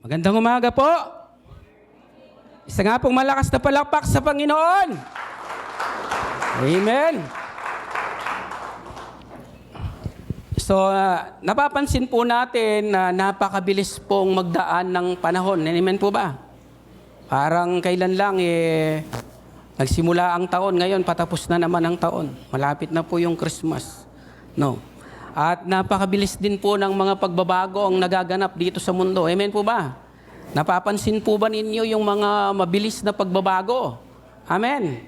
Magandang umaga po. Isa nga pong malakas na palakpak sa Panginoon. Amen. So, napapansin po natin na napakabilis pong magdaan ng panahon. Amen po ba? Parang kailan lang nagsimula ang taon. Ngayon, patapos na naman ang taon. Malapit na po yung Christmas. No. At napakabilis din po ng mga pagbabago ang nagaganap dito sa mundo. Amen po ba? Napapansin po ba ninyo yung mga mabilis na pagbabago? Amen.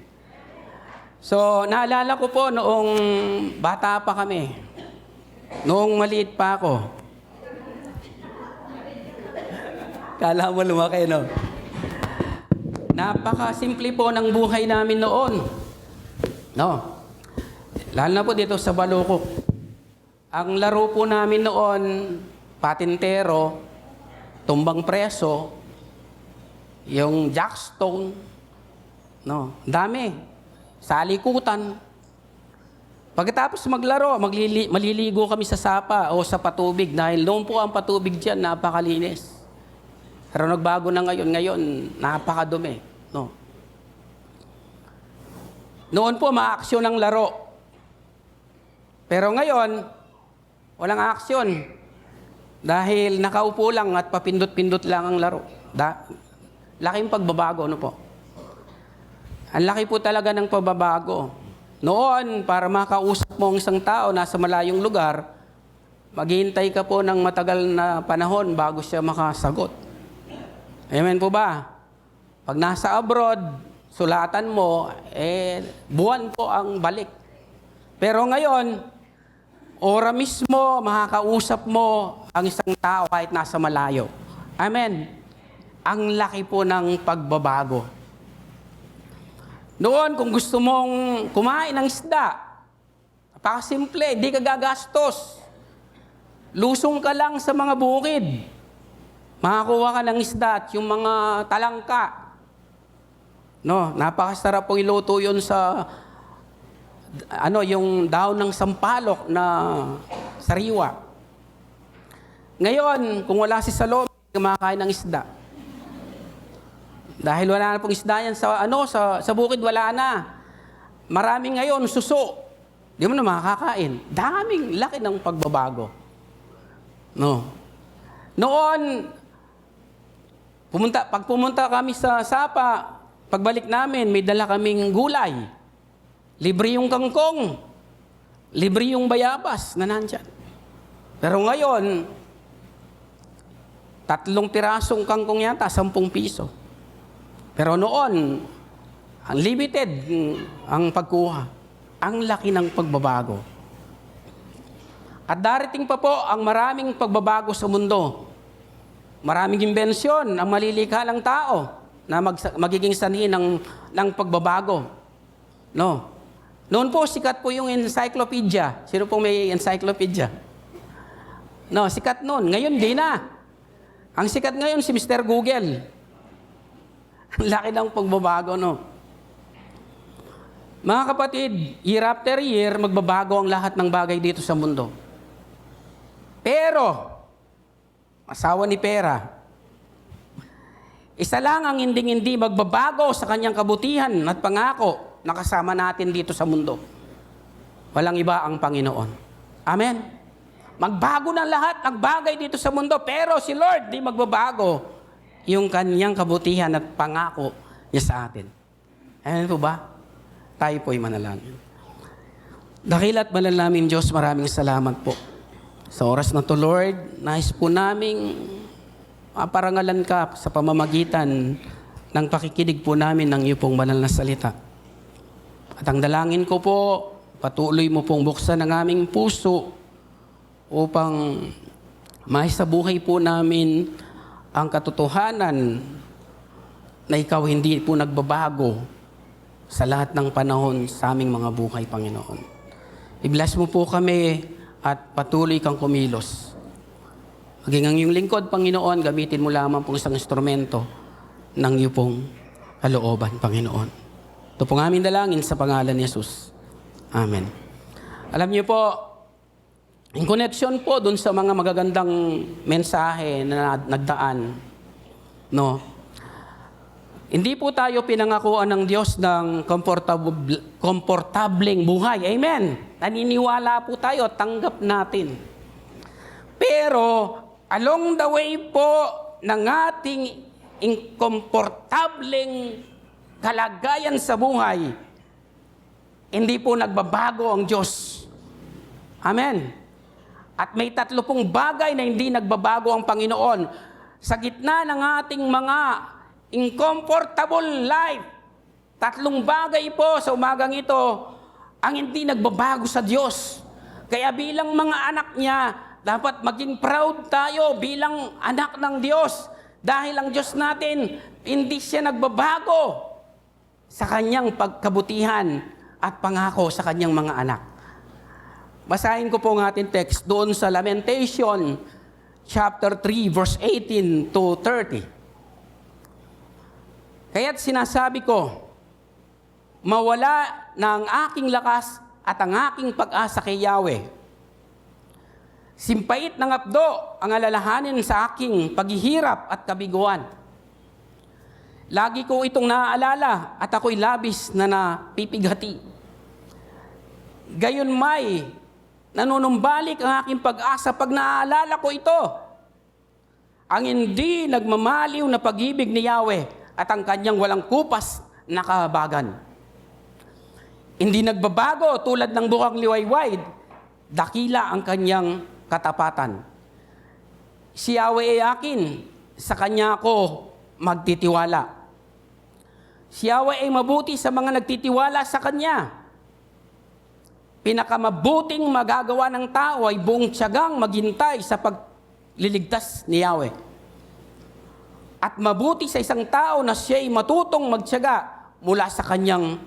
So, naalala ko po noong bata pa kami. Noong maliit pa ako. Kala mo lumaki, no? Napakasimple po ng buhay namin noon. No? Lalo na po dito sa Balukok. Ang laro po namin noon, patintero, tumbang preso, yung jackstone, no, dami, salikutan. Pagkatapos maglaro, maliligo kami sa sapa o sa patubig dahil noon po ang patubig dyan, napakalinis. Pero nagbago na ngayon napakadumi. No. Noon po, maaksyon ang laro. Pero ngayon, walang aksyon. Dahil nakaupo lang at papindot-pindot lang ang laro. Laking pagbabago, ano po? Ang laki po talaga ng pagbabago. Noon, para makausap mo ang isang tao nasa malayong lugar, maghihintay ka po ng matagal na panahon bago siya makasagot. Amen po ba? Pag nasa abroad, sulatan mo, buwan po ang balik. Pero ngayon, ora mismo, makakausap mo ang isang tao kahit nasa malayo. Amen. Ang laki po ng pagbabago. Noon, kung gusto mong kumain ng isda, napakasimple, di ka gagastos. Lusong ka lang sa mga bukid. Makakuha ka ng isda at yung mga talangka. No, napakasarap po iluto yun sa yung daon ng sampalok na sariwa. Ngayon, kung wala si Salome, kumakain ng isda. Dahil wala na pong isda yan sa bukid, wala na. Maraming ngayon, suso. Di mo na makakain. Daming laki ng pagbabago. No. Noon, pag pumunta kami sa sapa, pagbalik namin, may dala kaming gulay. Libre yung kangkong. Libre yung bayabas na nandyan. Pero ngayon, 3 pirasong kangkong yata, 10 piso. Pero noon, unlimited ang pagkuha. Ang laki ng pagbabago. At darating pa po ang maraming pagbabago sa mundo. Maraming imbensyon ang malilikha ng tao na magiging sanhi ng pagbabago. No. Noon po, sikat po yung encyclopedia. Sino pong may encyclopedia? No, sikat noon. Ngayon, di na. Ang sikat ngayon, si Mr. Google. Ang laki ng pagbabago, no? Mga kapatid, year after year, magbabago ang lahat ng bagay dito sa mundo. Pero, asawa ni pera, isa lang ang hindi magbabago sa kanyang kabutihan at pangako na kasama natin dito sa mundo. Walang iba ang Panginoon. Amen? Magbago ng lahat ng bagay dito sa mundo, pero si Lord di magbabago yung kanyang kabutihan at pangako niya sa atin. Amen po ba? Tayo po'y manalangin. Dakila't banal namin Diyos, maraming salamat po. Sa oras na to, Lord, nais po naming parangalan ka sa pamamagitan ng pakikinig po namin ng iyong pong banal na salita. At ang dalangin ko po, patuloy mo pong buksan ang aming puso upang maisabuhay po namin ang katotohanan na ikaw hindi po nagbabago sa lahat ng panahon sa aming mga buhay, Panginoon. I-bless mo po kami at patuloy kang kumilos. Maging ang iyong lingkod, Panginoon, gamitin mo lamang pong isang instrumento ng iyong pong kalooban, Panginoon. Ito pong aming dalangin sa pangalan ni Jesus. Amen. Alam niyo po, in connection po dun sa mga magagandang mensahe na nagdaan, No? Hindi po tayo pinangakuan ng Diyos ng komportableng buhay. Amen. Naniniwala po tayo, tanggap natin. Pero, along the way po ng ating inkomportableng kalagayan sa buhay, hindi po nagbabago ang Diyos. Amen. At may 3 pong bagay na hindi nagbabago ang Panginoon. Sa gitna ng ating mga incomfortable life, 3 bagay po sa umagang ito ang hindi nagbabago sa Diyos. Kaya bilang mga anak niya, dapat maging proud tayo bilang anak ng Diyos. Dahil ang Diyos natin, hindi siya nagbabago sa kanyang pagkabutihan at pangako sa kanyang mga anak. Basahin ko po ang ating text doon sa Lamentation chapter 3 verse 18 to 30. Kaya't sinasabi ko, mawala na ang aking lakas at ang aking pag-asa kay Yahweh. Simpait ng apdo ang alalahanin sa aking paghihirap at kabiguan. Lagi ko itong naaalala at ako'y labis na napipighati. Gayon may nanunumbalik ang aking pag-asa pag naaalala ko ito. Ang hindi nagmamaliw na pag-ibig ni Yahweh at ang kanyang walang kupas na kahabagan. Hindi nagbabago tulad ng bukang liwayway, dakila ang kanyang katapatan. Si Yahweh ay akin, sa kanya ako magtitiwala. Si Yahweh ay mabuti sa mga nagtitiwala sa kanya. Pinakamabuting magagawa ng tao ay buong tiyagang maghintay sa pagliligtas ni Yahweh. At mabuti sa isang tao na siya'y matutong magtiyaga mula sa kanyang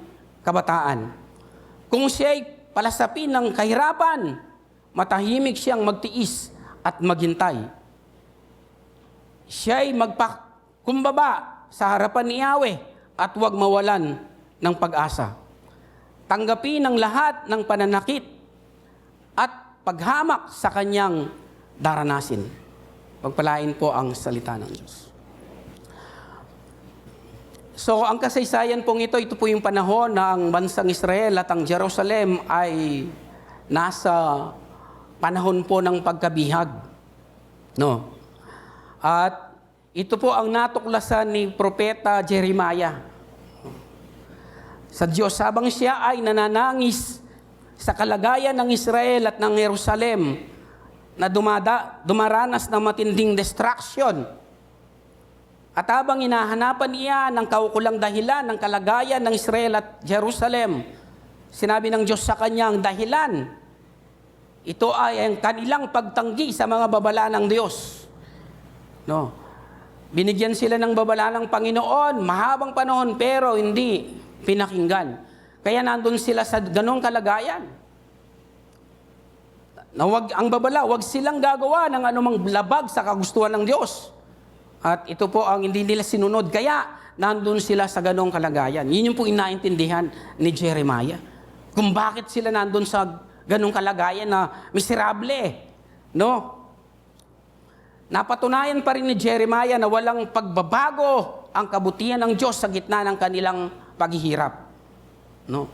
kabataan. Kung siya'y palasapin ng kahirapan, matahimik siyang magtiis at maghintay. Siya'y magpakumbaba sa harapan ni Yahweh at huwag mawalan ng pag-asa. Tanggapin ang lahat ng pananakit at paghamak sa kanyang daranasin. Pagpalain po ang salita ng Diyos. So, ang kasaysayan pong ito po yung panahon ng bansang Israel at ang Jerusalem ay nasa panahon po ng pagkabihag. No? At ito po ang natuklasan ni Propeta Jeremiah sa Diyos habang siya ay nananangis sa kalagayan ng Israel at ng Jerusalem na dumaranas ng matinding destruction. At habang hinahanapan niya ng kaukulang dahilan ng kalagayan ng Israel at Jerusalem, sinabi ng Diyos sa kanya ang dahilan. Ito ay ang kanilang pagtanggi sa mga babala ng Diyos. No. Binigyan sila ng babala ng Panginoon, mahabang panahon, pero hindi pinakinggan. Kaya nandun sila sa ganong kalagayan. Na ang babala, wag silang gagawa ng anumang labag sa kagustuhan ng Diyos. At ito po ang hindi nila sinunod. Kaya nandun sila sa ganong kalagayan. Yun yung po inaintindihan ni Jeremiah. Kung bakit sila nandun sa ganong kalagayan na miserable. No? Napatunayan pa rin ni Jeremiah na walang pagbabago ang kabutihan ng Diyos sa gitna ng kanilang paghihirap. No?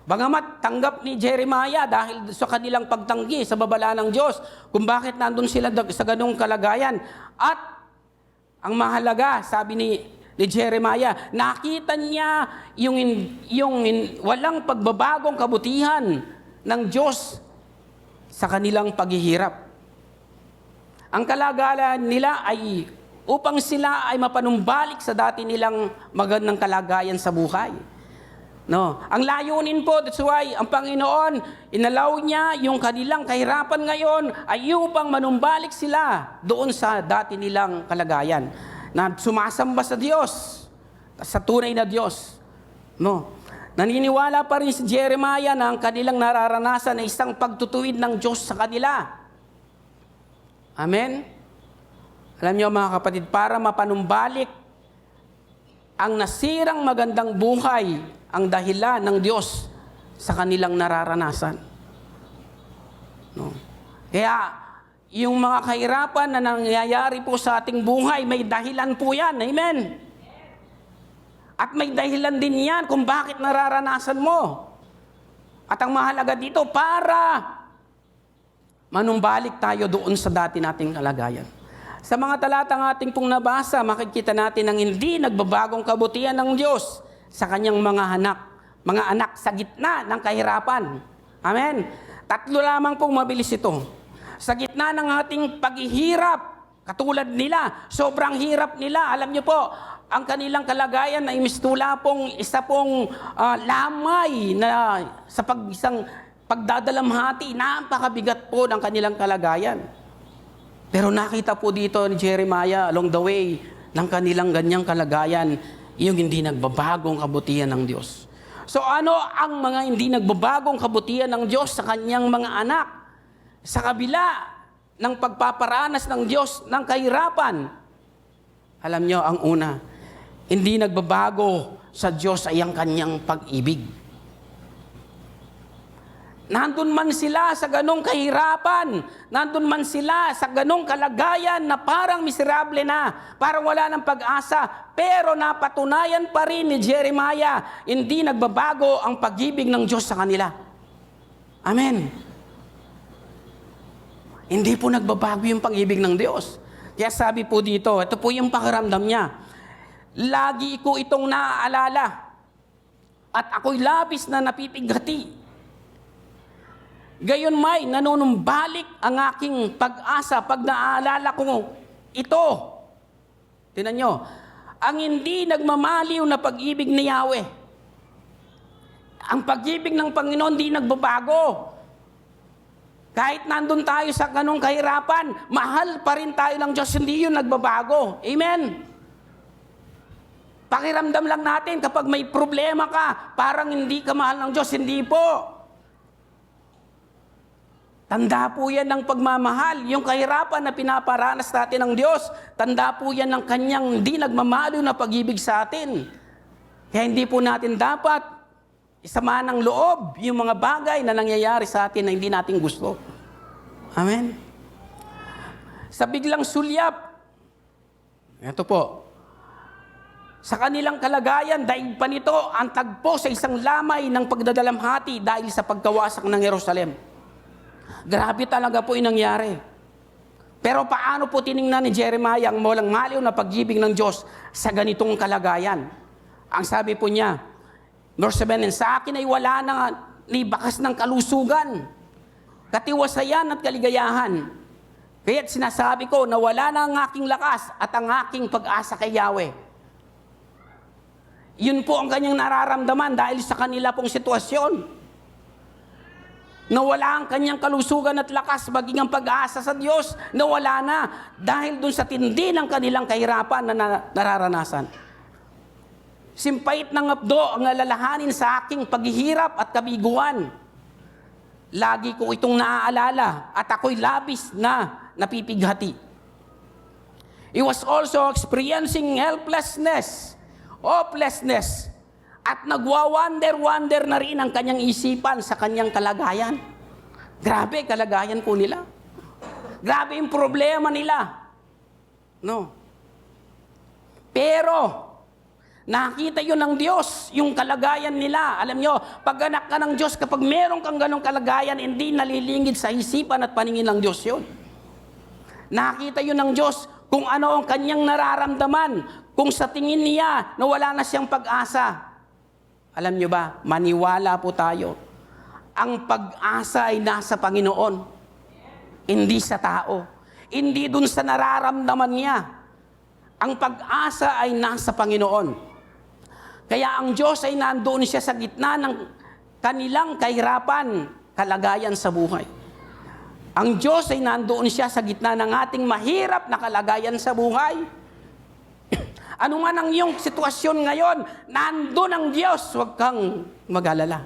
Bagamat tanggap ni Jeremiah dahil sa kanilang pagtanggi sa babala ng Diyos kung bakit nandun sila sa ganung kalagayan. At ang mahalaga, sabi ni Jeremiah, nakita niya yung walang pagbabagong kabutihan ng Diyos sa kanilang paghihirap. Ang kalagayan nila ay upang sila ay mapanumbalik sa dati nilang magandang kalagayan sa buhay. No, ang layunin po, that's why ang Panginoon inalaw niya yung kanilang kahirapan ngayon ay upang manumbalik sila doon sa dati nilang kalagayan na sumasamba sa Diyos, sa tunay na Diyos. No. Naniniwala pa rin si Jeremiah na ang kanilang nararanasan ay isang pagtutuwid ng Diyos sa kanila. Amen? Alam niyo mga kapatid, para mapanumbalik ang nasirang magandang buhay ang dahilan ng Diyos sa kanilang nararanasan. No. Kaya, yung mga kahirapan na nangyayari po sa ating buhay, may dahilan po yan. Amen? At may dahilan din yan kung bakit nararanasan mo. At ang mahalaga dito, para manumbalik tayo doon sa dati nating kalagayan. Sa mga talatang ating pong nabasa, makikita natin ang hindi nagbabagong kabutihan ng Diyos sa kanyang mga anak sa gitna ng kahirapan. Amen? 3 lamang pong mabilis ito. Sa gitna ng ating paghihirap, katulad nila, sobrang hirap nila. Alam niyo po, ang kanilang kalagayan ay mistula pong isa pong lamay na sa isang pagdadalamhati, napakabigat po ng kanilang kalagayan. Pero nakita po dito ni Jeremiah along the way ng kanilang ganyang kalagayan, yung hindi nagbabagong kabutihan ng Diyos. So ano ang mga hindi nagbabagong kabutihan ng Diyos sa kanyang mga anak? Sa kabila ng pagpaparanas ng Diyos ng kahirapan, alam nyo, ang una, hindi nagbabago sa Diyos ay ang kanyang pag-ibig. Nandun man sila sa ganong kahirapan, nandun man sila sa ganong kalagayan na parang miserable na, parang wala ng pag-asa, pero napatunayan pa rin ni Jeremiah, hindi nagbabago ang pag-ibig ng Diyos sa kanila. Amen. Hindi po nagbabago yung pag-ibig ng Diyos. Kaya sabi po dito, ito po yung pakiramdam niya. Lagi ko itong naaalala at ako'y labis na napipighati. Gayon may nanunumbalik ang aking pag-asa pag naaalala ko ito. Tingnan nyo, ang hindi nagmamaliw na pag-ibig ni Yahweh. Ang pag-ibig ng Panginoon hindi nagbabago. Kahit nandun tayo sa ganong kahirapan, mahal pa rin tayo ng Diyos, hindi yun nagbabago. Amen? Pakiramdam lang natin kapag may problema ka, parang hindi ka mahal ng Diyos, hindi po. Tanda po yan ng pagmamahal. Yung kahirapan na pinaparanas natin ng Diyos, tanda po yan ng kanyang hindi nagmamalo na pag-ibig sa atin. Kaya hindi po natin dapat isama ng loob yung mga bagay na nangyayari sa atin na hindi natin gusto. Amen? Sa biglang sulyap, ito po, sa kanilang kalagayan, daig pa nito ang tagpo sa isang lamay ng pagdadalamhati dahil sa pagkawasak ng Jerusalem. Grabe talaga po yung nangyari. Pero paano po tiningnan ni Jeremiah ang walang maliw na pag-ibig ng Diyos sa ganitong kalagayan? Ang sabi po niya, verse 7, sa akin ay wala na ni bakas ng kalusugan, katiwasayan at kaligayahan. Kaya't sinasabi ko na wala na ang aking lakas at ang aking pag-asa kay Yahweh. Yun po ang kanyang nararamdaman dahil sa kanila pong sitwasyon. Nawala ang kanyang kalusugan at lakas, maging ang pag-asa sa Diyos, nawala na dahil dun sa tindi ng kanilang kahirapan na nararanasan. Simpait ng abdo ang alalahanin sa aking paghihirap at kabiguan. Lagi ko itong naaalala at ako'y labis na napipighati. He was also experiencing helplessness, hopelessness, at nagwa-wonder na rin ang kanyang isipan sa kanyang kalagayan. Grabe kalagayan po nila. Grabe yung problema nila. No. Pero nakita yun ng Diyos, yung kalagayan nila. Alam nyo, pag anak ka ng Diyos, kapag meron kang ganong kalagayan, hindi nalilingid sa isipan at paningin ng Diyos yun. Nakita yun ng Diyos kung ano ang kanyang nararamdaman, kung sa tingin niya na wala na siyang pag-asa. Alam nyo ba, maniwala po tayo. Ang pag-asa ay nasa Panginoon, hindi sa tao. Hindi dun sa nararamdaman niya. Ang pag-asa ay nasa Panginoon. Kaya ang Diyos ay nandoon siya sa gitna ng kanilang kahirapan, kalagayan sa buhay. Ang Diyos ay nandoon siya sa gitna ng ating mahirap na kalagayan sa buhay. Ano man ang iyong sitwasyon ngayon, nandoon ang Diyos, huwag kang mag-alala.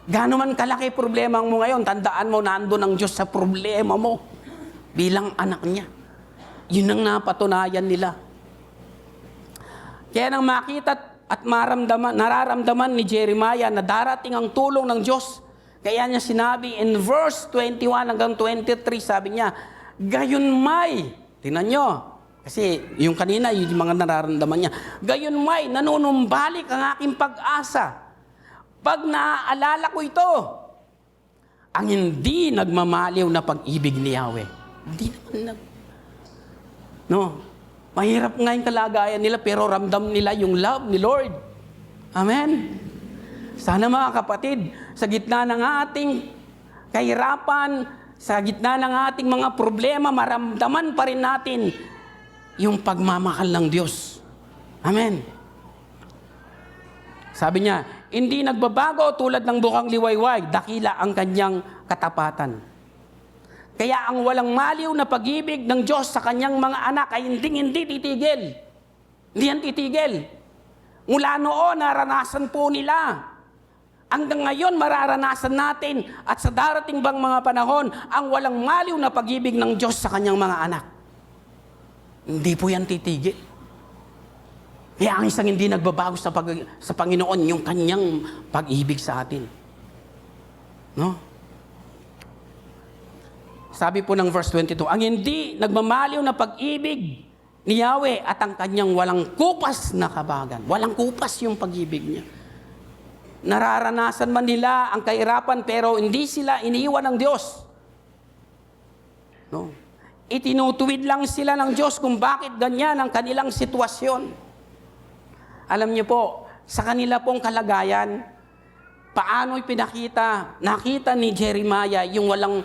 Gaano man kalaki problema mo ngayon, tandaan mo, nandoon ang Diyos sa problema mo bilang anak niya. Yun ang napatunayan nila. Kaya nang makita at nararamdaman ni Jeremiah na darating ang tulong ng Diyos Kaya niya sinabi in verse 21 hanggang 23, sabi niya, gayon may, tingnan nyo, kasi yung kanina, yung mga nararamdaman niya, gayon may, nanunumbalik ang aking pag-asa. Pag naaalala ko ito, ang hindi nagmamaliw na pag-ibig ni Yahweh. Hindi naman no, mahirap nga yung kalagayan nila, pero ramdam nila yung love ni Lord. Amen. Sana mga kapatid, sa gitna ng ating kahirapan, sa gitna ng ating mga problema, maramdaman pa rin natin yung pagmamahal ng Diyos. Amen. Sabi niya, hindi nagbabago tulad ng bukang liwayway, dakila ang kanyang katapatan. Kaya ang walang maliw na pag-ibig ng Diyos sa kanyang mga anak ay hindi titigil. Hindi yan titigil. Mula noon, naranasan po nila. Hanggang ngayon, mararanasan natin at sa darating bang mga panahon, ang walang maliw na pag-ibig ng Diyos sa kanyang mga anak. Hindi po yan titigil. Kaya ang isang hindi nagbabago sa Panginoon, yung kanyang pag-ibig sa atin. No? Sabi po ng verse 22, ang hindi nagmamaliw na pag-ibig ni Yahweh at ang kanyang walang kupas na kabagan. Walang kupas yung pag-ibig niya. Nararanasan man nila ang kahirapan pero hindi sila iniiwan ng Diyos. No? Itinutuwid lang sila ng Diyos kung bakit ganyan ang kanilang sitwasyon. Alam niyo po, sa kanila pong kalagayan, paano'y nakita ni Jeremiah yung walang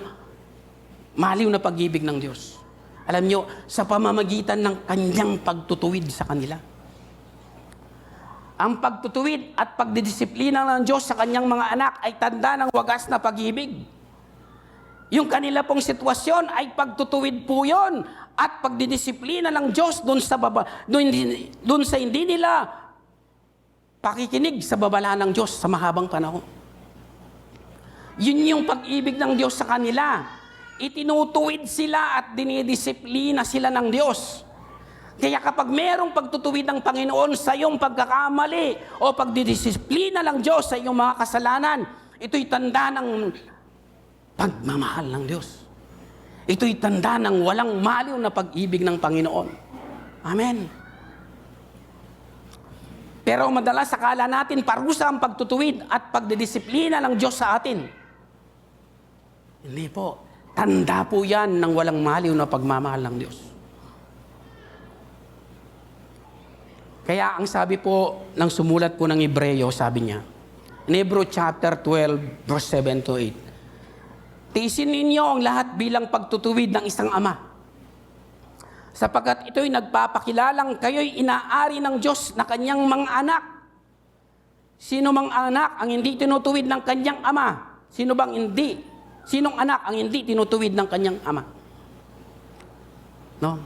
maliw na pag-ibig ng Diyos. Alam niyo, sa pamamagitan ng kanyang pagtutuwid sa kanila. Ang pagtutuwid at pagdidisiplina ng Diyos sa kanyang mga anak ay tanda ng wagas na pag-ibig. Yung kanila pong sitwasyon ay pagtutuwid po yun at pagdidisiplina ng Diyos doon sa hindi nila pakikinig sa babala ng Diyos sa mahabang panahon. Yun yung pag-ibig ng Diyos sa kanila. Itinutuwid sila at dinidisiplina sila ng Diyos. Kaya kapag merong pagtutuwid ng Panginoon sa iyong pagkakamali o pagdidisiplina ng Diyos sa iyong mga kasalanan, ito'y tanda ng pagmamahal ng Diyos. Ito'y tanda ng walang maliw na pag-ibig ng Panginoon. Amen. Pero madalas akala natin parusa ang pagtutuwid at pagdidisiplina ng Diyos sa atin. Hindi po. Tanda po yan ng walang maliw na pagmamahal ng Diyos. Kaya ang sabi po ng sumulat po ng Hebreo, sabi niya, in Hebrew chapter 12, verse 7 to 8, tiisin ninyo ang lahat bilang pagtutuwid ng isang ama, sapagkat ito'y nagpapakilalang kayo'y inaari ng Diyos na kanyang mga anak. Sino mang anak ang hindi tinutuwid ng kanyang ama? Sinong anak ang hindi tinutuwid ng kanyang ama? No?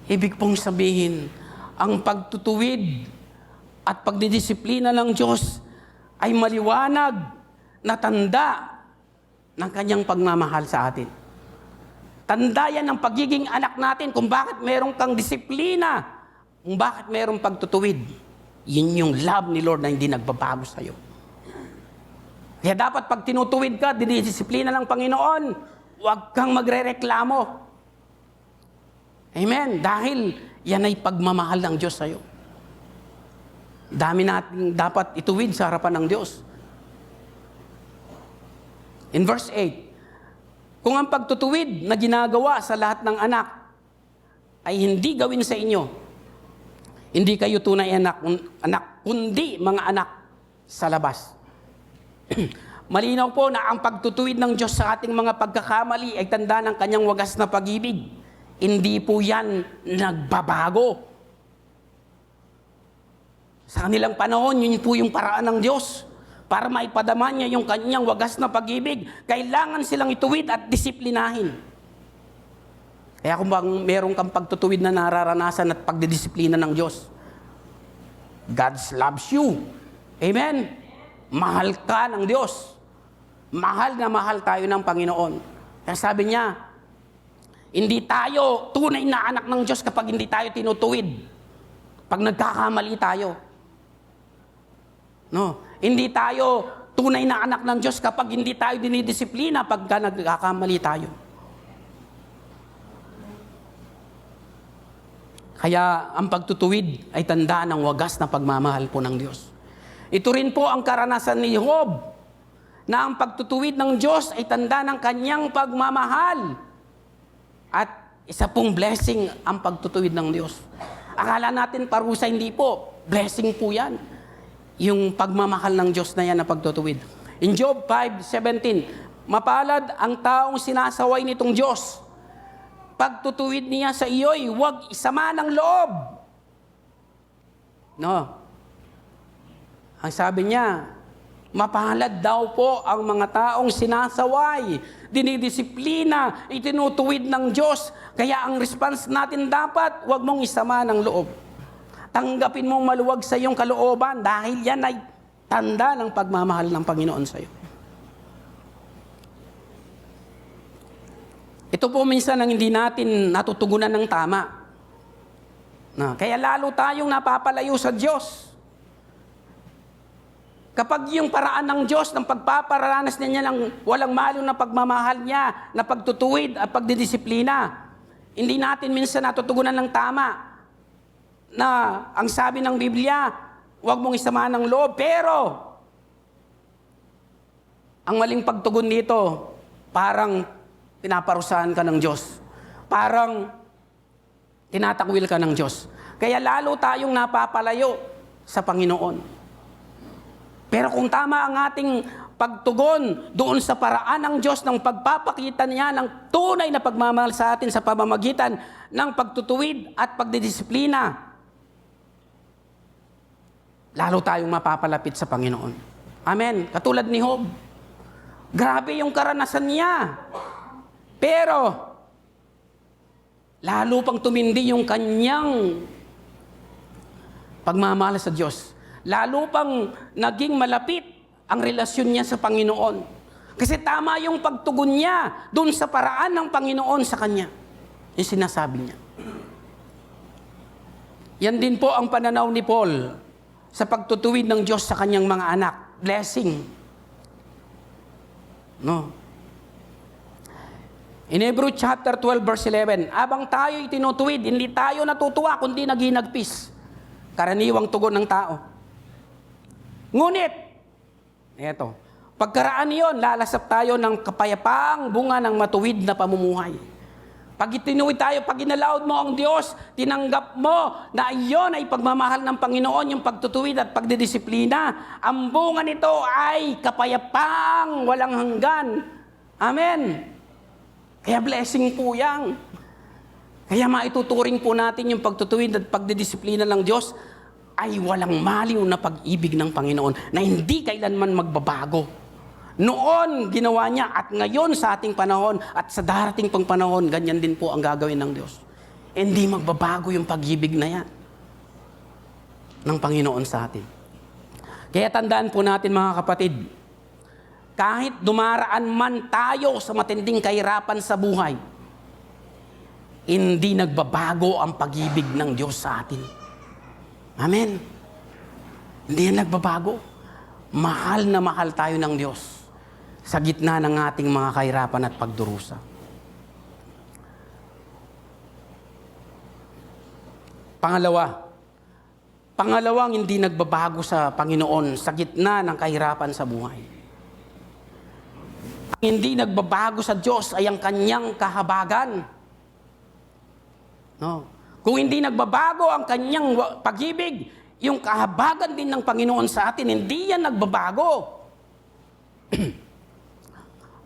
Ibig pong sabihin, ang pagtutuwid at pagdidisiplina ng Diyos ay maliwanag na tanda ng kanyang pagmamahal sa atin. Tanda yan ng pagiging anak natin kung bakit meron kang disiplina, kung bakit merong pagtutuwid. Yun yung love ni Lord na hindi nagbabago sa iyo. Kaya dapat pag tinutuwid ka, dinidisiplina ng Panginoon, huwag kang magrereklamo. Amen. Dahil yan ay pagmamahal ng Diyos sa iyo. Dami natin dapat ituwid sa harapan ng Diyos. In verse 8, kung ang pagtutuwid na ginagawa sa lahat ng anak ay hindi gawin sa inyo, hindi kayo tunay anak, kundi mga anak sa labas. Malinaw po na ang pagtutuwid ng Diyos sa ating mga pagkakamali ay tanda ng kanyang wagas na pag-ibig. Hindi po yan nagbabago. Sa kanilang panahon, yun po yung paraan ng Diyos. Para maipadama niya yung kanyang wagas na pag-ibig, kailangan silang ituwid at disiplinahin. Kaya kung meron kang pagtutuwid na nararanasan at pagdidisiplina ng Diyos, God loves you. Amen? Mahal ka ng Diyos. Mahal na mahal tayo ng Panginoon. Kaya sabi niya, hindi tayo tunay na anak ng Diyos kapag hindi tayo tinutuwid. Pag nagkakamali tayo. No, hindi tayo tunay na anak ng Diyos kapag hindi tayo dinidisiplina pagka nagkakamali tayo. Kaya ang pagtutuwid ay tanda ng wagas na pagmamahal po ng Diyos. Ito rin po ang karanasan ni Job, na ang pagtutuwid ng Diyos ay tanda ng kanyang pagmamahal. At isa pong blessing ang pagtutuwid ng Diyos. Akala natin parusa, hindi po. Blessing po yan. Yung pagmamahal ng Diyos na yan na pagtutuwid. In Job 5:17, mapalad ang taong sinasaway nitong Diyos. Pagtutuwid niya sa iyo'y huwag isama ng loob. No. Ang sabi niya, mapalad daw po ang mga taong sinasaway, dinidisiplina, itinutuwid ng Diyos. Kaya ang response natin dapat, huwag mong isama ng loob. Tanggapin mong maluwag sa iyong kalooban dahil yan ay tanda ng pagmamahal ng Panginoon sa iyo. Ito po minsan ang hindi natin natutugunan ng tama. Kaya lalo tayong napapalayo sa Diyos. Kapag yung paraan ng Diyos, ng pagpaparanas niya ng walang malo na pagmamahal niya, na pagtutuwid at pagdidisiplina, hindi natin minsan natutugunan ng tama. Na ang sabi ng Biblia, huwag mong isama ng loob, pero ang maling pagtugon dito, parang pinaparusahan ka ng Diyos. Parang tinatakwil ka ng Diyos. Kaya lalo tayong napapalayo sa Panginoon. Pero kung tama ang ating pagtugon doon sa paraan ng Diyos ng pagpapakita niya ng tunay na pagmamahal sa atin sa pamamagitan ng pagtutuwid at pagdidisiplina, lalo tayong mapapalapit sa Panginoon. Amen. Katulad ni Job. Grabe yung karanasan niya. Pero, lalo pang tumindi yung kanyang pagmamahal sa Diyos. Lalo pang naging malapit ang relasyon niya sa Panginoon. Kasi tama yung pagtugon niya dun sa paraan ng Panginoon sa kanya. Yung sinasabi niya. Yan din po ang pananaw ni Paul sa pagtutuwid ng Diyos sa kanyang mga anak. Blessing. No. In Hebrews chapter 12 verse 11, abang tayo itinutuwid, hindi tayo natutuwa kundi naghinagpis. Karaniwang tugon ng tao. Ngunit, eto, pagkaraan niyon, lalasap tayo ng kapayapaang bunga ng matuwid na pamumuhay. Pag itinuwid tayo, pag inalawad mo ang Diyos, tinanggap mo na iyon ay pagmamahal ng Panginoon, yung pagtutuwid at pagdidisiplina. Ang bunga nito ay kapayapaang walang hanggan. Amen. Kaya blessing po yan. Kaya maituturing po natin yung pagtutuwid at pagdidisiplina ng Diyos ay walang maliw na pag-ibig ng Panginoon na hindi kailanman magbabago. Noon, ginawa niya at ngayon sa ating panahon at sa darating pang panahon, ganyan din po ang gagawin ng Diyos. Hindi magbabago yung pag-ibig na yan ng Panginoon sa atin. Kaya tandaan po natin mga kapatid, kahit dumaraan man tayo sa matinding kahirapan sa buhay, hindi nagbabago ang pag-ibig ng Diyos sa atin. Amen. Hindi yan nagbabago. Mahal na mahal tayo ng Diyos sa gitna ng ating mga kahirapan at pagdurusa. Pangalawang hindi nagbabago sa Panginoon sa gitna ng kahirapan sa buhay. Ang hindi nagbabago sa Diyos ay ang kanyang kahabagan. No. Kung hindi nagbabago ang kanyang pag-ibig, yung kahabagan din ng Panginoon sa atin, hindi yan nagbabago.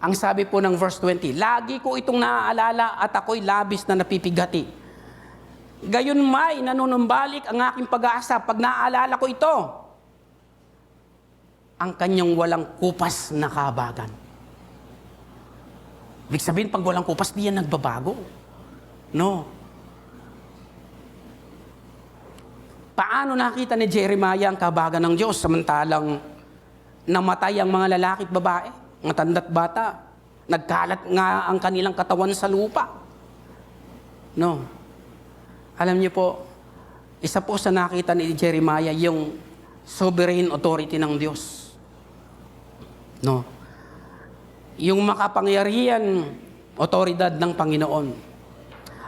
Ang sabi po ng verse 20, lagi ko itong naaalala at ako'y labis na napipigati. Gayon may nanunumbalik ang aking pag-aasa pag naaalala ko ito. Ang kanyang walang kupas na kahabagan. Ibig sabihin, pag walang kupas, di yan nagbabago. No. Paano nakita ni Jeremiah ang kahabagan ng Diyos samantalang namatay ang mga lalaki at babae, matanda't bata, nagkalat nga ang kanilang katawan sa lupa? No. Alam niyo po, isa po sa nakita ni Jeremiah yung sovereign authority ng Diyos. No? Yung makapangyarihan, otoridad ng Panginoon.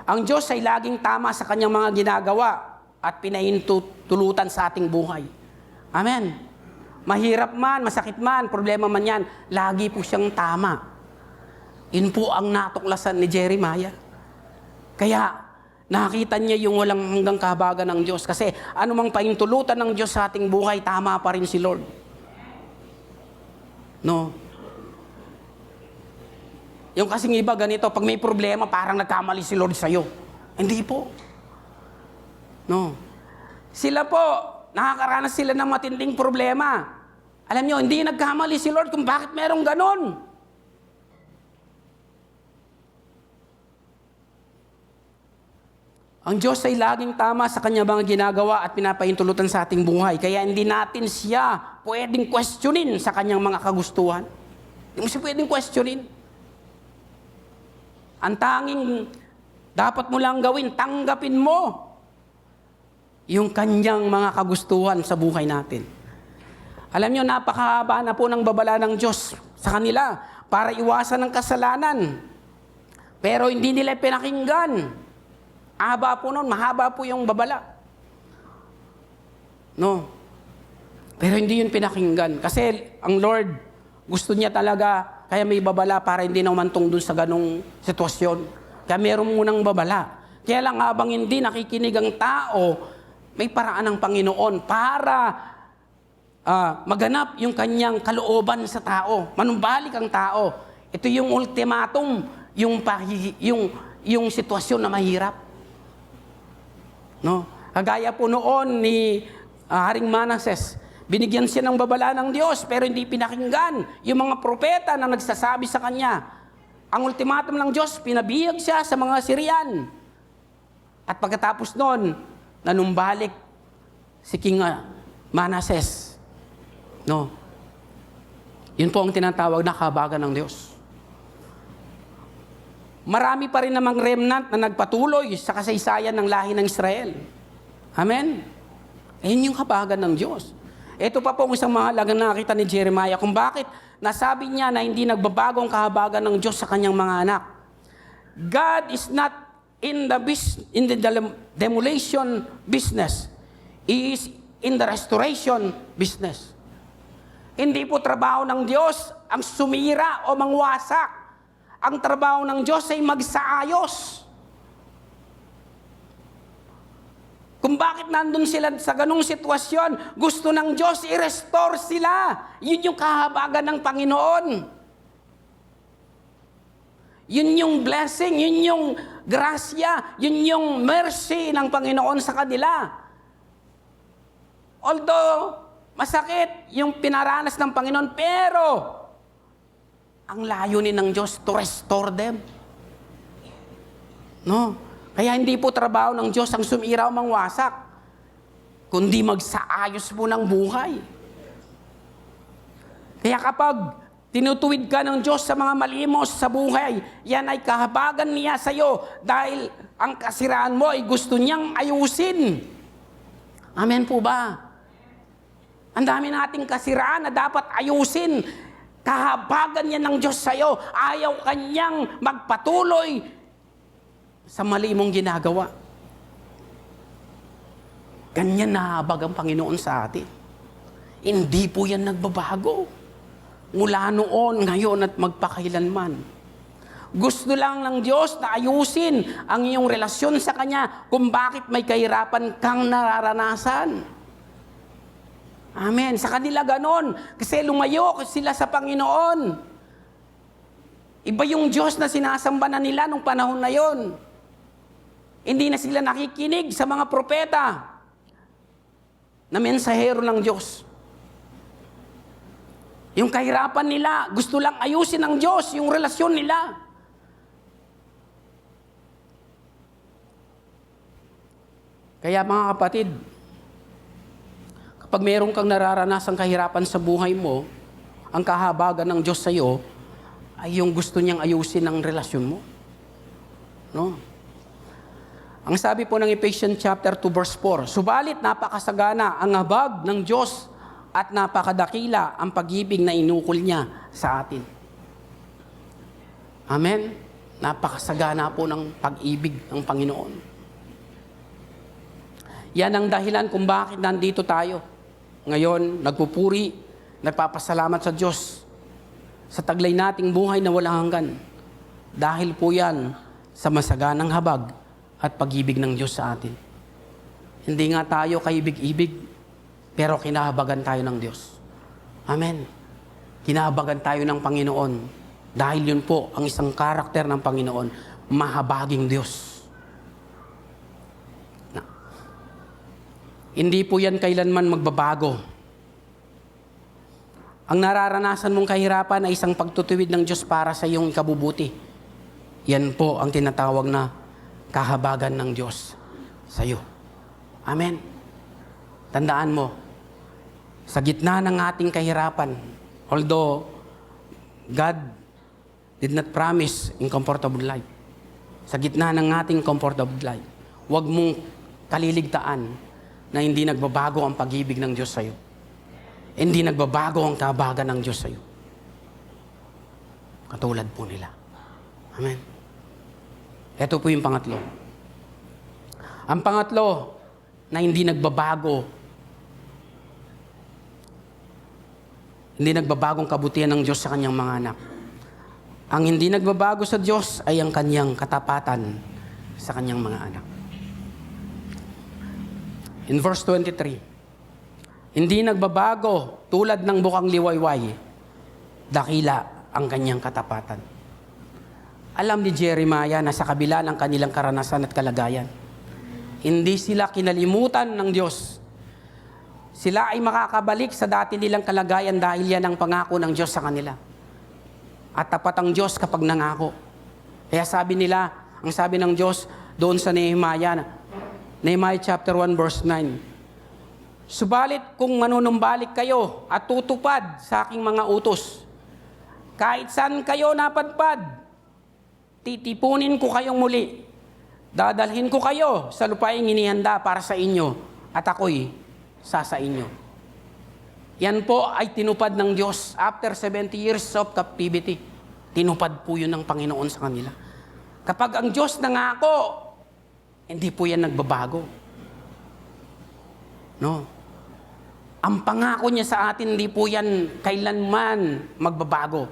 Ang Diyos ay laging tama sa kanyang mga ginagawa at pinahintulutan sa ating buhay. Amen. Mahirap man, masakit man, problema man yan, lagi po siyang tama. Yun po ang natuklasan ni Jeremiah. Kaya, nakita niya yung walang hanggang kahabagan ng Diyos. Kasi anumang pahintulutan ng Diyos sa ating buhay, tama pa rin si Lord. No? Yung kasing iba ganito, pag may problema, parang nagkamali si Lord sa'yo. Hindi po. No. Sila po, nakakaranas sila ng matinding problema. Alam nyo, hindi nagkamali si Lord kung bakit merong ganon. Ang Diyos ay laging tama sa kanya mga ginagawa at pinapahintulutan sa ating buhay. Kaya hindi natin siya pwedeng questionin sa kanyang mga kagustuhan. Hindi mo siya pwedeng questionin. Ang tanging dapat mo lang gawin, tanggapin mo yung kanyang mga kagustuhan sa buhay natin. Alam nyo, napakahaba na po ng babala ng Diyos sa kanila para iwasan ng kasalanan. Pero hindi nila pinakinggan. Haba po nun, mahaba po yung babala. No. Pero hindi yun pinakinggan. Kasi ang Lord, gusto niya talaga, kaya may babala para hindi na umantong dun sa ganong sitwasyon. Kaya meron munang babala. Kaya lang habang hindi nakikinig ang tao, may paraan ng Panginoon para maganap yung kanyang kalooban sa tao. Manumbalik ang tao. Ito yung ultimatum, yung sitwasyon na mahirap. No? Kagaya po noon ni Haring Manases, binigyan siya ng babala ng Diyos, pero hindi pinakinggan yung mga propeta na nagsasabi sa kanya. Ang ultimatum ng Diyos, pinabiyag siya sa mga Syrian. At pagkatapos noon, nanumbalik si King Manases. No. Yun po ang tinatawag na kahabagan ng Diyos. Marami pa rin namang remnant na nagpatuloy sa kasaysayan ng lahi ng Israel. Amen? Ayun yung kahabagan ng Diyos. Ito pa po ang isang mahalagang nakita ni Jeremiah kung bakit nasabi niya na hindi nagbabago ang kahabagan ng Diyos sa kanyang mga anak. God is not in the demolition business. He is in the restoration business. Hindi po trabaho ng Diyos ang sumira o mangwasak. Ang trabaho ng Diyos ay magsaayos. Kung bakit nandun sila sa ganung sitwasyon, gusto ng Diyos i-restore sila. Yun yung kahabagan ng Panginoon. Yun yung blessing, yun yung grasya, yun yung mercy ng Panginoon sa kanila. Although, masakit yung pinaranas ng Panginoon, pero ang layunin ng Diyos to restore them. No? Kaya hindi po trabaho ng Diyos ang sumira o mangwasak, kundi magsaayos po ng buhay. Kaya kapag tinutuwid ka ng Diyos sa mga malimos sa buhay, yan ay kahabagan niya sa iyo dahil ang kasiraan mo ay gusto niyang ayusin. Amen po ba? Ang dami nating kasiraan na dapat ayusin. Kahabagan niya ng Diyos sa iyo. Ayaw kanyang magpatuloy sa mali mong ginagawa. Ganyan nahabag ang Panginoon sa atin. Hindi po yan nagbabago. Mula noon, ngayon at magpakailanman. Gusto lang ng Diyos na ayusin ang iyong relasyon sa Kanya kung bakit may kahirapan kang nararanasan. Amen. Sa kanila ganon. Kasi lumayo sila sa Panginoon. Iba yung Diyos na sinasamba na nila nung panahon na yon. Hindi na sila nakikinig sa mga propeta na mensahero ng Diyos. Yung kahirapan nila, gusto lang ayusin ng Diyos yung relasyon nila. Kaya mga kapatid, kapag mayroon kang nararanasang kahirapan sa buhay mo, ang kahabagan ng Diyos sa iyo ay yung gusto niyang ayusin ang relasyon mo. No? Ang sabi po ng Ephesians chapter 2 verse 4, subalit napakasagana ang habag ng Diyos at napakadakila ang pag-ibig na inukol niya sa atin. Amen? Napakasagana po ng pag-ibig ng Panginoon. Yan ang dahilan kung bakit nandito tayo. Ngayon, nagpupuri, nagpapasalamat sa Diyos sa taglay nating buhay na walang hanggan. Dahil po yan sa masaganang habag at pag-ibig ng Diyos sa atin. Hindi nga tayo kaibig-ibig, pero kinahabagan tayo ng Diyos. Amen. Kinahabagan tayo ng Panginoon. Dahil yun po ang isang karakter ng Panginoon, mahabaging Diyos. Hindi po yan kailanman magbabago. Ang nararanasan mong kahirapan ay isang pagtutuwid ng Diyos para sa iyong ikabubuti. Yan po ang tinatawag na kahabagan ng Diyos sa iyo. Amen. Tandaan mo, sa gitna ng ating kahirapan, although God did not promise in comfortable life, sa gitna ng ating comfortable life, huwag mong kaliligtaan na hindi nagbabago ang pag-ibig ng Diyos sa iyo. Hindi nagbabago ang kahabagan ng Diyos sa iyo. Katulad po nila. Amen. Ito po yung pangatlo. Ang pangatlo na hindi nagbabago, hindi nagbabagong kabutihan ng Diyos sa kanyang mga anak. Ang hindi nagbabago sa Diyos ay ang kanyang katapatan sa kanyang mga anak. In verse 23, hindi nagbabago tulad ng bukang liwayway, dakila ang kanyang katapatan. Alam ni Jeremiah na sa kabila ng kanilang karanasan at kalagayan, hindi sila kinalimutan ng Diyos. Sila ay makakabalik sa dati nilang kalagayan dahil yan ang pangako ng Diyos sa kanila. At tapat ang Diyos kapag nangako. Kaya sabi nila, ang sabi ng Diyos doon sa Nehemiah chapter 1 verse 9, subalit kung manunumbalik kayo at tutupad sa aking mga utos, kahit saan kayo napadpad, titipunin ko kayong muli. Dadalhin ko kayo sa lupaing inihanda para sa inyo at ako'y sa inyo. Yan po ay tinupad ng Diyos after 70 years of captivity. Tinupad po yun ng Panginoon sa kanila. Kapag ang Diyos nangako, hindi po yan nagbabago. No. Ang pangako niya sa atin, hindi po yan kailanman magbabago.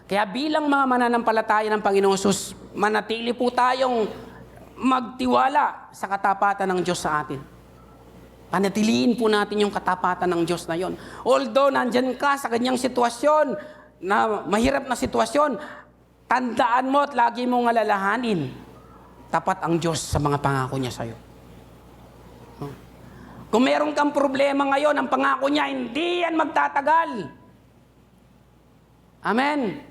Kaya bilang mga mananampalataya ng Panginoon Jesus, manatili po tayong magtiwala sa katapatan ng Diyos sa atin. Panatiliin po natin yung katapatan ng Diyos na yon. Although nandyan ka sa kanyang sitwasyon, na mahirap na sitwasyon, tandaan mo at lagi mong alalahanin, tapat ang Diyos sa mga pangako niya sa iyo. Kung meron kang problema ngayon, ang pangako niya, hindi yan magtatagal. Amen.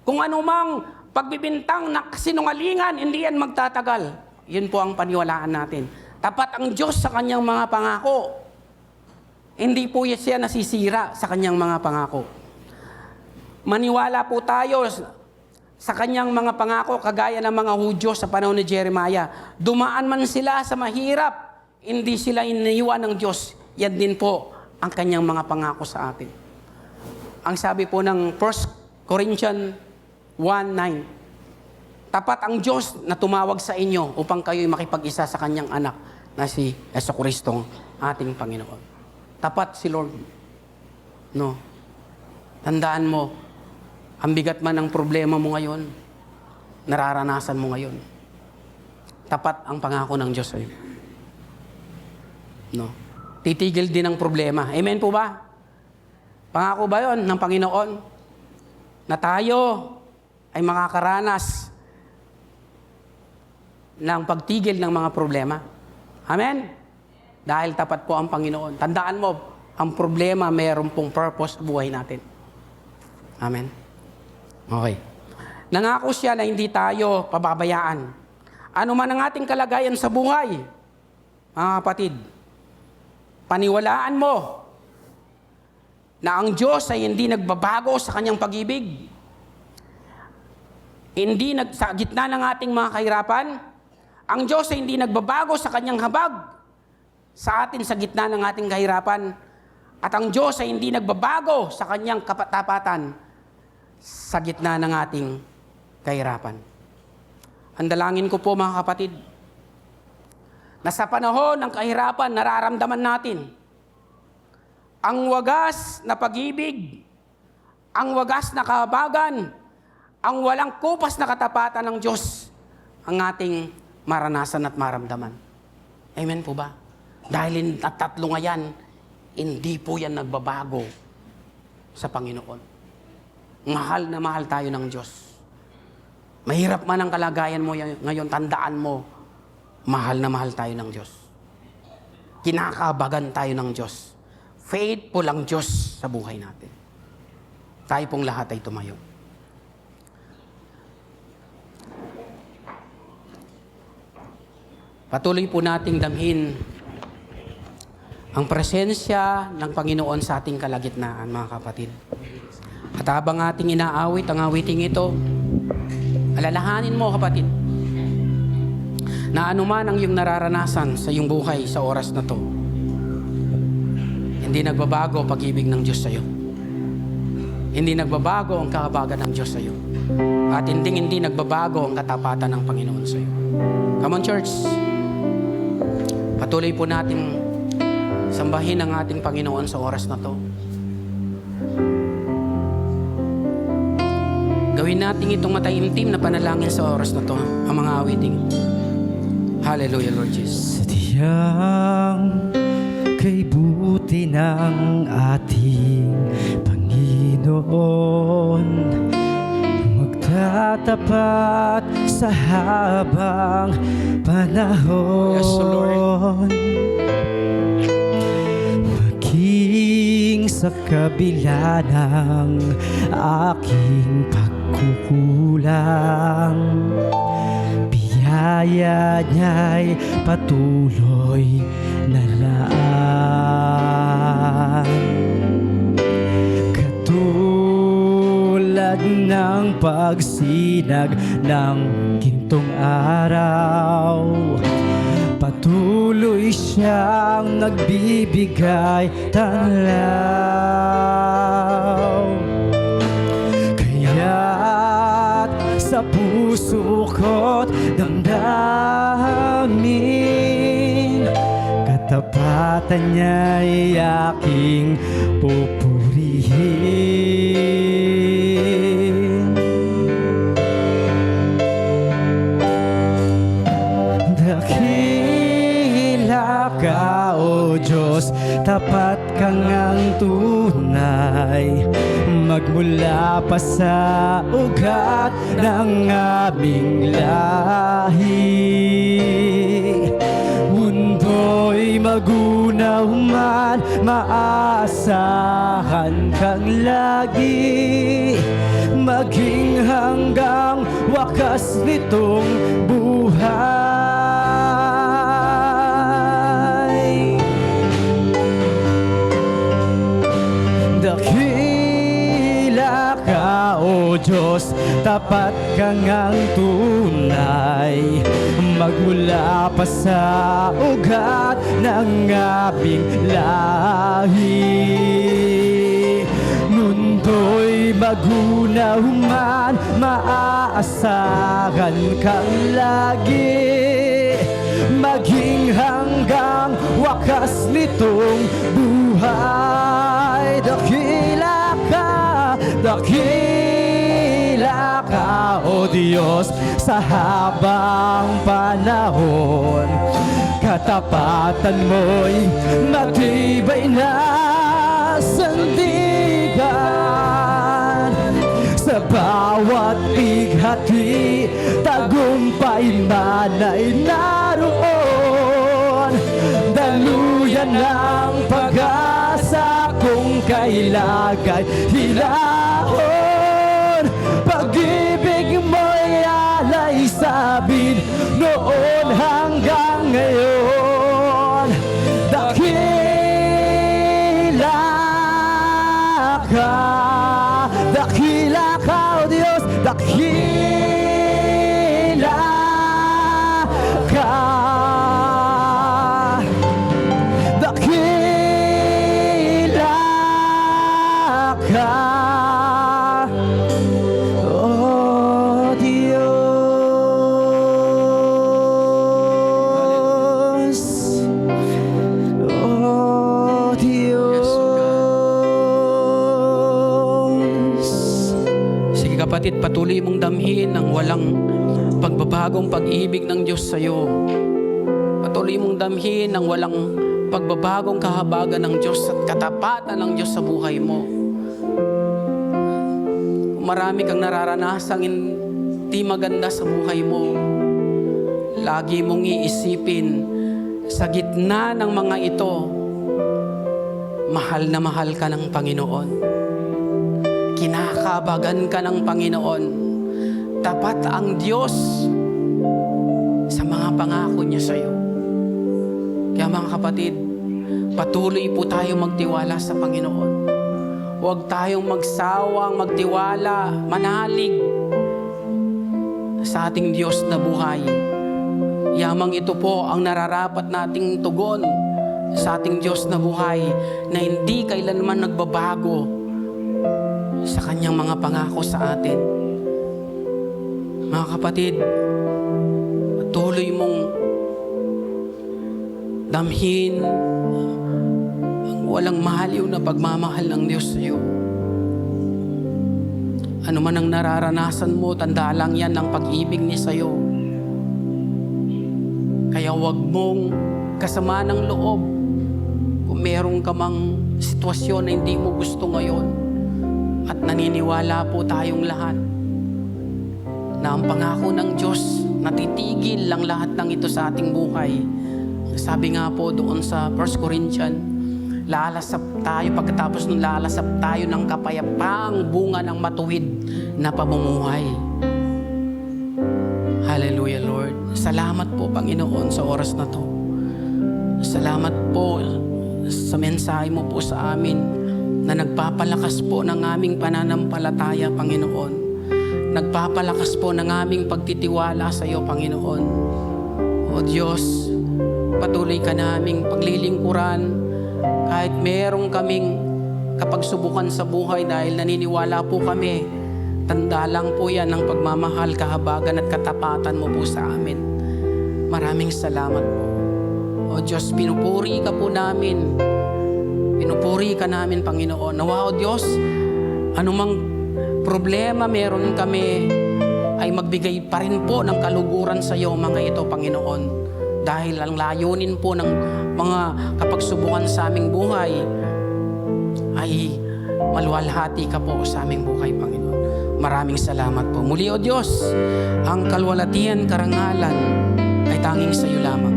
Kung anumang pagbibintang na kasinungalingan, hindi yan magtatagal. Yun po ang paniwalaan natin. Tapat ang Diyos sa kanyang mga pangako. Hindi po siya nasisira sa kanyang mga pangako. Maniwala po tayo sa kanyang mga pangako, kagaya ng mga Hudyo sa panahon ni Jeremiah. Dumaan man sila sa mahirap, hindi sila iniwan ng Diyos. Yan din po ang kanyang mga pangako sa atin. Ang sabi po ng 1 Corinthians 1:9, tapat ang Diyos na tumawag sa inyo upang kayo'y makipag-isa sa kanyang anak na si Jesucristo, ating Panginoon. Tapat si Lord. No. Tandaan mo, ang bigat man ng problema mo ngayon, nararanasan mo ngayon, tapat ang pangako ng Diyos sa iyo. No. Titigil din ang problema. Amen po ba? Pangako ba yon ng Panginoon? Na tayo ay makakaranas ng pagtigil ng mga problema. Amen? Dahil tapat po ang Panginoon. Tandaan mo, ang problema mayroon pong purpose sa buhay natin. Amen? Okay. Nangako siya na hindi tayo pababayaan. Ano man ang ating kalagayan sa buhay, mga kapatid, paniwalaan mo na ang Diyos ay hindi nagbabago sa kanyang pag-ibig. Hindi sa gitna ng ating mga kahirapan, ang Diyos ay hindi nagbabago sa kanyang habag sa atin sa gitna ng ating kahirapan. At ang Diyos ay hindi nagbabago sa kanyang katapatan sa gitna ng ating kahirapan. Ang dalangin ko po mga kapatid, na sa panahon ng kahirapan, nararamdaman natin ang wagas na pag-ibig, ang wagas na kahabagan, ang walang kupas na katapatan ng Diyos ang ating maranasan at maramdaman. Amen po ba? Dahil tatlo nga yan, hindi po yan nagbabago sa Panginoon. Mahal na mahal tayo ng Diyos. Mahirap man ang kalagayan mo ngayon, tandaan mo, mahal na mahal tayo ng Diyos. Kinakabagan tayo ng Diyos. Faithful ang Diyos sa buhay natin. Tayo pong lahat ay tumayo. Patuloy po nating damhin ang presensya ng Panginoon sa ating kalagitnaan, mga kapatid. At habang ating inaawit ang awiting ito, alalahanin mo, kapatid, na anuman ang iyong nararanasan sa iyong buhay sa oras na to, hindi nagbabago ang pag-ibig ng Diyos sa iyo. Hindi nagbabago ang kahabagan ng Diyos sa iyo. At hindi nagbabago ang katapatan ng Panginoon sa iyo. Come on, church. Patuloy po natin sambahin ang ating Panginoon sa oras na to. Gawin natin itong mataimtim na panalangin sa oras na to, ang mga awiting. Hallelujah, Lord Jesus. Sadyang kay buti ng ating Panginoon, magtatapat sa habang panahon. Yes, Lord. Maging sa kabila ng aking pagkukulang, biyaya niya'y patuloy na laan. Katulad ng pagsinag ng gintong araw, patuloy siyang nagbibigay tanaw. Kaya't sa puso ko't damdamin, katapatan niya'y aking pupurihin. Dakila ka, O Diyos, tapat ka ngang tunay, magmula pa sa ugat ng aming lahi. Mundo'y magunaw man, maasahan kang lagi, maging hanggang wakas nitong buhay. Dakila ka, O Diyos, tapat ka ngang tunay, magmula pa sa ugat ng aming lahi. Mundo'y magunaw man, maaasahan kang lagi, maging hanggang wakas nitong buhay. Dakila ka, O Diyos, sa habang panahon, katapatan mo'y matibay na sandigan. Sa bawat bighati, tagumpay man ay naroon. Daluyan ng pag-asa kung kailagay hinahon. Pag-ibig mo'y alay sa amin noon hanggang ngayon. Dakila ka, O Diyos, dakila ka. Dakila damhin ang walang pagbabagong pag-ibig ng Diyos sa iyo. Patuloy mong damhin ang walang pagbabagong kahabagan ng Diyos at katapatan ng Diyos sa buhay mo. Kung marami kang nararanasang hindi maganda sa buhay mo, lagi mong iisipin, sa gitna ng mga ito, mahal na mahal ka ng Panginoon. Kinakabagan ka ng Panginoon. Tapat ang Diyos sa mga pangako niya sa iyo. Kaya mga kapatid, patuloy po tayo magtiwala sa Panginoon. Huwag tayong magsawang magtiwala, manalig sa ating Diyos na buhay. Yamang ito po ang nararapat nating tugon sa ating Diyos na buhay na hindi kailanman nagbabago sa Kanyang mga pangako sa atin. Mga kapatid, patuloy mong damhin ang walang mahaliw na pagmamahal ng Diyos sa iyo. Ano man ang nararanasan mo, tanda lang yan ng pag-ibig niya sa iyo. Kaya huwag mong kasama ng loob kung meron ka mang sitwasyon na hindi mo gusto ngayon. At naniniwala po tayong lahat na ang pangako ng Diyos natitigil lang lahat ng ito sa ating buhay. Sabi nga po doon sa 1 Corinthians, lalasap tayo, pagkatapos ng lalasap tayo ng kapayapaang bunga ng matuwid na pamumuhay. Hallelujah, Lord. Salamat po, Panginoon, sa oras na to. Salamat po sa mensahe mo po sa amin na nagpapalakas po ng aming pananampalataya, Panginoon. Nagpapalakas po ng aming pagtitiwala sa iyo, Panginoon. O Diyos, patuloy ka naming paglilingkuran kahit merong kaming kapagsubukan sa buhay dahil naniniwala po kami. Tanda lang po yan ng pagmamahal, kahabagan at katapatan mo po sa amin. Maraming salamat po. O Diyos, pinupuri ka po namin. Pinupuri ka namin, Panginoon. Nawa, O Diyos, anumang problema meron kami, ay magbigay pa rin po ng kaluguran sa iyo, mga ito, Panginoon. Dahil ang layunin po ng mga kapagsubukan sa aming buhay ay maluwalhati ka po sa aming buhay, Panginoon. Maraming salamat po. Muli, O Diyos, ang kalwalatian, karangalan ay tanging sa iyo lamang.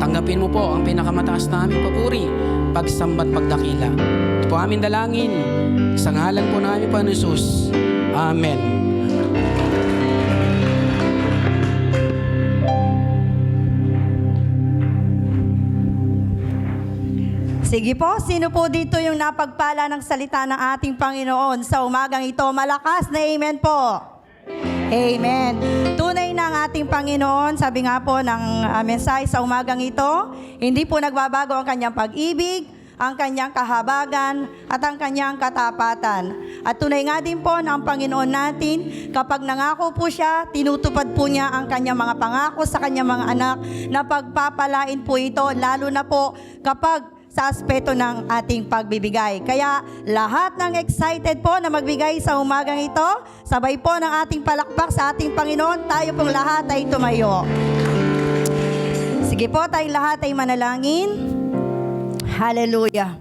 Tanggapin mo po ang pinakamataas na aming papuri, pagsambat, pagdakila. Ito po aming dalangin sa ngalan po namin, Panginoon Jesus. Amen. Sige po, sino po dito yung napagpala ng salita ng ating Panginoon sa umagang ito? Malakas na amen po. Amen. Tunay na ang ating Panginoon, sabi nga po ng mensahe sa umagang ito, hindi po nagbabago ang kanyang pag-ibig, ang kanyang kahabagan, at ang kanyang katapatan. At tunay nga din po na ang Panginoon natin, kapag nangako po siya, tinutupad po niya ang kanyang mga pangako sa kanyang mga anak, na pagpapalain po ito, lalo na po kapag sa aspeto ng ating pagbibigay. Kaya lahat ng excited po na magbigay sa umagang ito, sabay po ng ating palakpak sa ating Panginoon, tayo pong lahat ay tumayo. Sige po, tayong lahat ay manalangin. Hallelujah.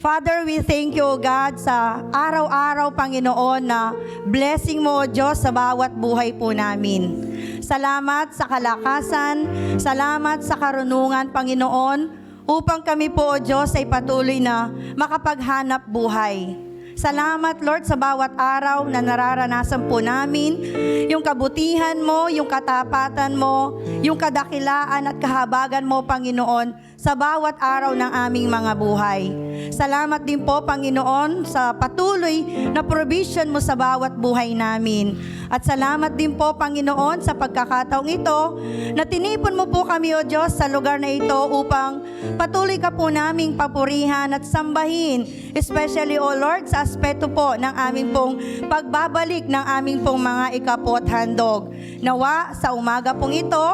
Father, we thank you, God, sa araw-araw, Panginoon, na blessing mo, O Diyos, sa bawat buhay po namin. Salamat sa kalakasan, salamat sa karunungan, Panginoon, upang kami po, O Diyos, ay patuloy na makapaghanap buhay. Salamat, Lord, sa bawat araw na nararanasan po namin yung kabutihan mo, yung katapatan mo, yung kadakilaan at kahabagan mo, Panginoon, sa bawat araw ng aming mga buhay. Salamat din po, Panginoon, sa patuloy na provision mo sa bawat buhay namin. At salamat din po, Panginoon, sa pagkakataong ito na tinipon mo po kami, O Diyos, sa lugar na ito upang patuloy ka po naming papurihan at sambahin. Especially, O Lord, sa aspeto po ng aming pong pagbabalik ng aming pong mga ikapot handog. Nawa, sa umaga pong ito,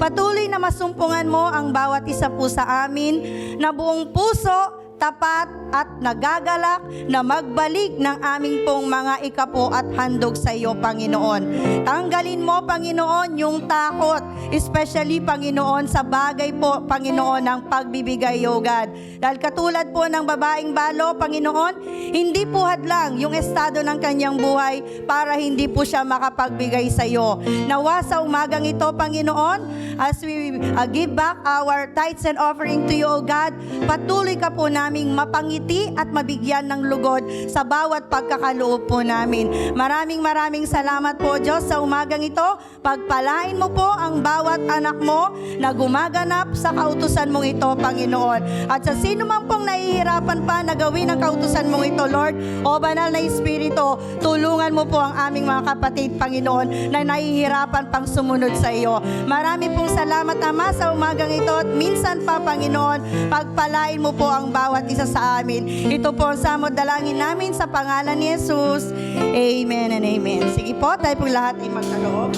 patuloy na masumpungan mo ang bawat isa po sa amin na buong puso, tapat at nagagalak na magbalik ng aming pong mga ikapo at handog sa iyo, Panginoon. Tanggalin mo, Panginoon, yung takot, especially, Panginoon, sa bagay po, Panginoon, ng pagbibigay, O God. Dahil katulad po ng babaeng balo, Panginoon, hindi po hadlang yung estado ng kanyang buhay para hindi po siya makapagbigay sa iyo. Nawa sa umagang ito, Panginoon, as we give back our tithes and offering to you, O God, patuloy ka po naming mapangiti at mabigyan ng lugod sa bawat pagkakaloob po namin. Maraming salamat po, Diyos, sa umagang ito. Pagpalain mo po ang bawat anak mo na gumaganap sa kautusan mong ito, Panginoon. At sa sino man pong nahihirapan pa na gawin ang kautusan mong ito, Lord, o Banal na Espiritu, tulungan mo po ang aming mga kapatid, Panginoon, na nahihirapan pang sumunod sa iyo. Marami pong salamat, Ama, sa umagang ito, at minsan pa, Panginoon, pagpalain mo po ang bawat isa sa amin. Ito po ang samod dalangin namin sa pangalan ni Jesus. Amen and amen. Sige po, tayo po lahat ay magkaloob.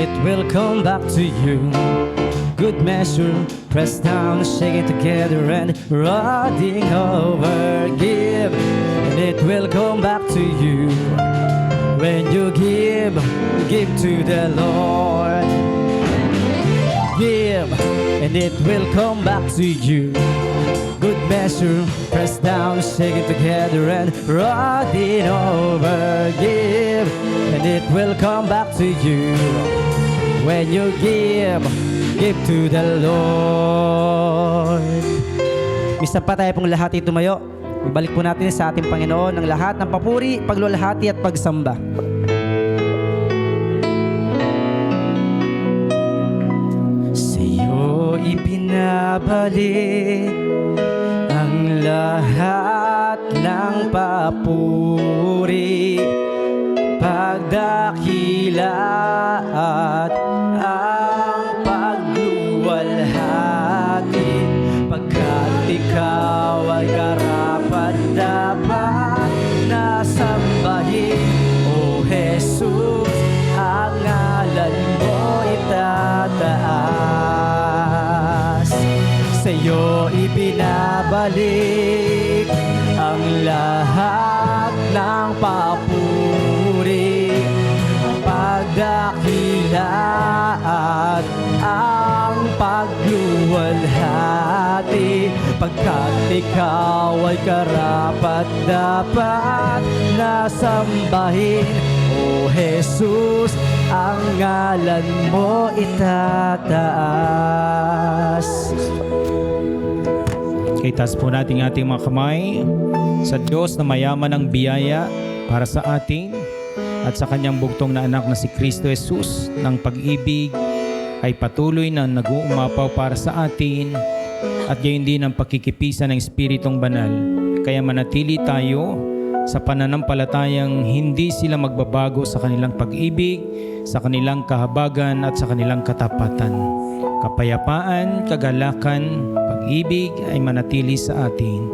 It will come back to you. Good measure, pressed down, shake it together and running over. Give, and it will come back to you. When you give to the Lord. Give, and it will come back to you. Good measure, pressed down, shake it together and running over. Give, and it will come back to you. When you give to the Lord. Misa pa tayo pong lahat tumayo. Ibalik po natin sa ating Panginoon ang lahat ng papuri, paglulahati at pagsamba. Sa iyo ibinabalik ang lahat ng papuri, pagdakila at ang pagluwalhati, pagkat ikaw ay karapat-dapat na sambahin, O Jesus, ang ngalan mo itataas. Sa iyo ibinabalik ang lahat ng papuri, pagdakila at ang pagluwalhati, pagkat ikaw ay karapat-dapat na sambahin, O Jesus, ang ngalan mo itataas. Itaas po natin ating mga kamay sa Diyos na mayaman ng biyaya para sa atin at sa kanyang bugtong na anak na si Kristo Jesus ng pag-ibig ay patuloy na nag-uumapaw para sa atin at gayon din ang pagkikipisan ng Espiritong Banal. Kaya manatili tayo sa pananampalatayang hindi sila magbabago sa kanilang pag-ibig, sa kanilang kahabagan at sa kanilang katapatan. Kapayapaan, kagalakan, pag-ibig ay manatili sa atin.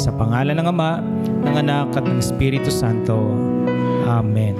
Sa pangalan ng Ama, ng Anak at ng Espiritu Santo. Amen.